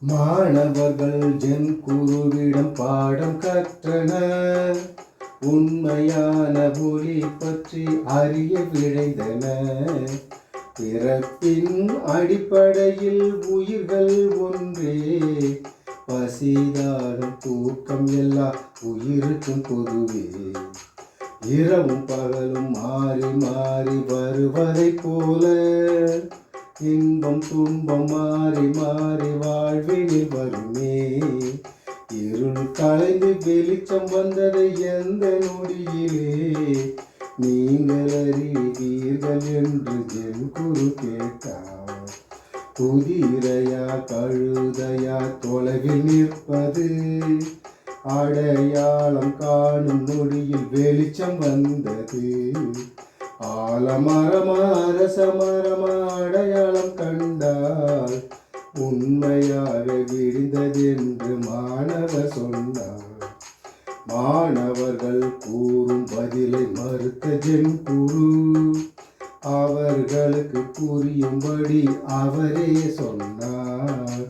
மாணவர்கள் ஜென் குருவிடம் பாடம் கற்றனர். உண்மையான ஒளி பற்றி அறிய விழைந்தனர். பிறப்பின் அடிப்படையில் உயிர்கள் ஒன்றே. பசிதாகம் தூக்கம் எல்லா உயிருக்கும் பொதுவே. இரவும் பகலும் மாறி மாறி வருவதை போல இன்பம் துன்பம் மாறி மாறி வாழ்வினில் வருமே. இருள் கலைந்து வெளிச்சம் வந்ததை எந்த நொடியிலே நீங்கள் அறிவீர்கள் என்று என் குரு கேட்டார். குதிரையா கழுதையா தொலைவில் நிற்பது, அடையாளம் காணும் நொடியில் வெளிச்சம் வந்தது. ஆலமரமா அரசமரமா அடையாளம் கண்டால் உண்மையாக விழுந்ததென்று மாணவர் சொன்னார். மாணவர்கள் கூறும் பதிலை மறுத்த ஜென் குரு அவர்களுக்கு புரியும்படி அவரே சொன்னார்.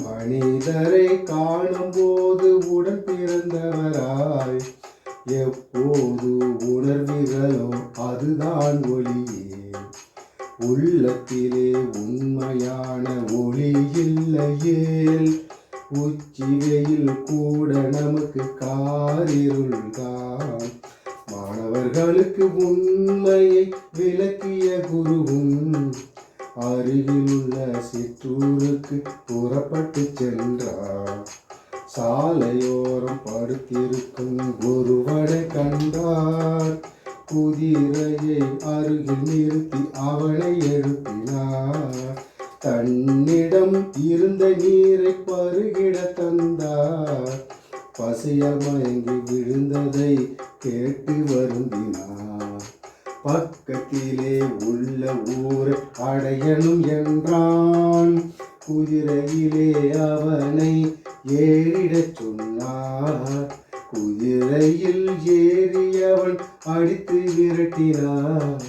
மனிதரை காணும் போது உடன் பிறந்தவராய் எப்போது உணர்வீர்களோ அதுதான் ஒளியே. உள்ளத்திலே உண்மையான ஒளி இல்லையேல் உச்சி வெயில் கூட நமக்கு காரிருள்தான். மாணவர்களுக்கு உண்மையை விளக்கிய குருவும் அருகிலுள்ள சிற்றூருக்கு புறப்பட்டு சென்றார். சாலையோரம் படுத்திருக்கும் ஒருவனை கண்டார். குதிரையை அருகில் நிறுத்தி அவனை எழுப்பினார். தன்னிடம் இருந்த நீரை பருகிட தந்தார். பசியால் மயங்கி விழுந்ததை கேட்டு வருந்தினார். பக்கத்திலே உள்ள ஊரை அடையணும் என்றான். குதிரையிலே அவனை ஏறிடச் சொன்னார். குதிரையில் ஏறியவன் அடித்து விரட்டினார்.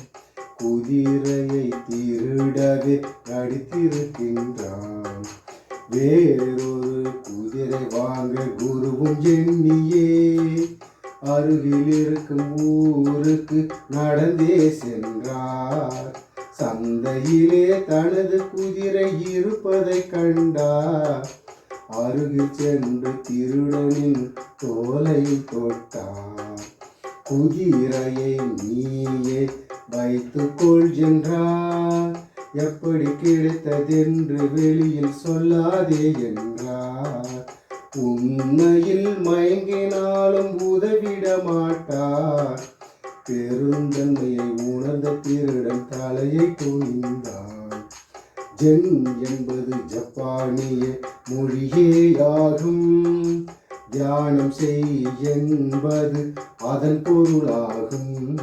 குதிரையை திருடவே அடித்திருக்கின்றான். வேறொரு குதிரை வாங்க குருவும் எண்ணியே அருகில் இருக்கும் ஊருக்கு நடந்தே சென்றார். சந்தையிலே தனது குதிரை இருப்பதை கண்டார். அருகில் சென்று திருடனின் தோலை தொட்டார். குதிரையை நீயே வைத்துக்கொள் என்றார். எப்படி கிடைத்ததென்று வெளியில் சொல்லாதே என்றார். உண்மையில் மயங்கினாலும் உதவிட மாட்டார். பெருந்தன்மையை உணர்ந்த திருடன் தலையை குனிந்தான். ஜென் என்பது ஜப்பானிய மொழியேயாகும். தியானம் செய் என்பது அதன் பொருளாகும்.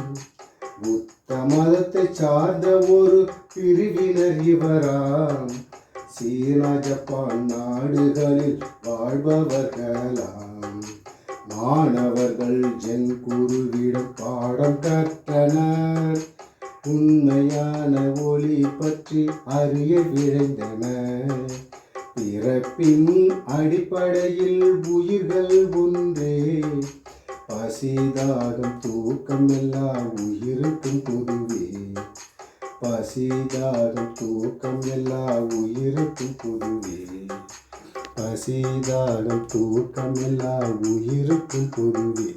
புத்த மதத்தை சார்ந்த ஒரு பிரிவினர் இவராம். சீனா ஜப்பான் நாடுகளில் வாழ்பவர்களாம். மாணவர்கள் ஜென் குருவிடம் பாடம் கற்றனர். உண்மையான ஒளி பற்றி அறிய விழைந்தனர். பிறப்பின் அடிப்படையில் உயிர்கள் ஒன்றே. பசிதாகம் தூக்கம் எல்லா உயிருக்கும் பொதுவே. பசிதாகம் தூக்கம் எல்லா உயிருக்கும் பொதுவே. பசிதாகம் தூக்கம் எல்லா உயிருக்கும் பொதுவே.